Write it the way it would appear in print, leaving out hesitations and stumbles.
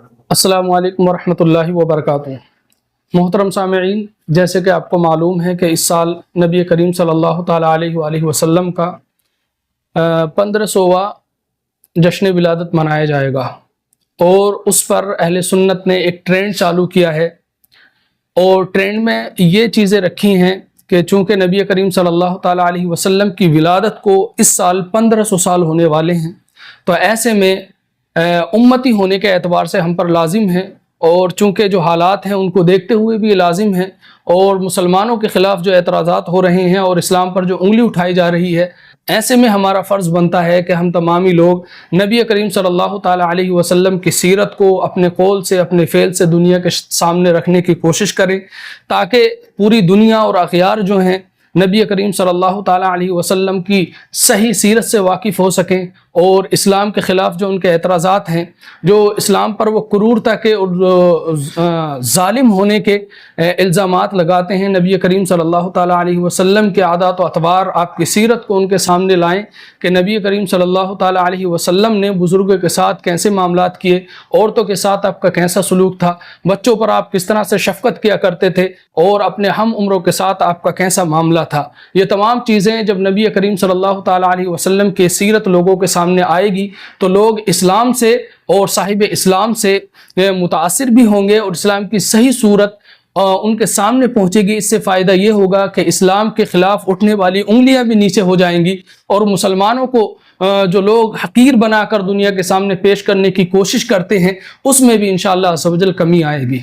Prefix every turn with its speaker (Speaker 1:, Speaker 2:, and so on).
Speaker 1: السلام علیکم ورحمۃ اللہ وبرکاتہ۔ محترم سامعین، جیسے کہ آپ کو معلوم ہے کہ اس سال نبی کریم صلی اللہ تعالیٰ علیہ وآلہ وسلم کا 1500واں جشن ولادت منایا جائے گا، اور اس پر اہل سنت نے ایک ٹرینڈ چالو کیا ہے، اور ٹرینڈ میں یہ چیزیں رکھی ہیں کہ چونکہ نبی کریم صلی اللہ تعالیٰ علیہ وسلم کی ولادت کو اس سال 1500 سال ہونے والے ہیں، تو ایسے میں امتی ہونے کے اعتبار سے ہم پر لازم ہے، اور چونکہ جو حالات ہیں ان کو دیکھتے ہوئے بھی لازم ہے، اور مسلمانوں کے خلاف جو اعتراضات ہو رہے ہیں اور اسلام پر جو انگلی اٹھائی جا رہی ہے، ایسے میں ہمارا فرض بنتا ہے کہ ہم تمامی لوگ نبی کریم صلی اللہ تعالیٰ علیہ وسلم کی سیرت کو اپنے قول سے، اپنے فعل سے دنیا کے سامنے رکھنے کی کوشش کریں، تاکہ پوری دنیا اور اغیار جو ہیں نبی کریم صلی اللہ تعالیٰ علیہ وسلم کی صحیح سیرت سے واقف ہو سکیں، اور اسلام کے خلاف جو ان کے اعتراضات ہیں، جو اسلام پر وہ کرورتا کے اور ظالم ہونے کے الزامات لگاتے ہیں، نبی کریم صلی اللہ تعالیٰ علیہ وسلم کے عادات و اطوار، آپ کی سیرت کو ان کے سامنے لائیں کہ نبی کریم صلی اللہ تعالیٰ علیہ وسلم نے بزرگوں کے ساتھ کیسے معاملات کیے، عورتوں کے ساتھ آپ کا کیسا سلوک تھا، بچوں پر آپ کس طرح سے شفقت کیا کرتے تھے، اور اپنے ہم عمروں کے ساتھ آپ کا کیسا معاملہ تھا۔ یہ تمام چیزیں جب نبی کریم صلی اللہ تعالیٰ علیہ وسلم کی سیرت لوگوں کے سامنے آئے گی تو لوگ اسلام سے اور صاحب اسلام سے متاثر بھی ہوں گے، اور اسلام کی صحیح صورت ان کے سامنے پہنچے گی۔ اس سے فائدہ یہ ہوگا کہ اسلام کے خلاف اٹھنے والی انگلیاں بھی نیچے ہو جائیں گی، اور مسلمانوں کو جو لوگ حقیر بنا کر دنیا کے سامنے پیش کرنے کی کوشش کرتے ہیں، اس میں بھی انشاءاللہ عز و جل کمی آئے گی۔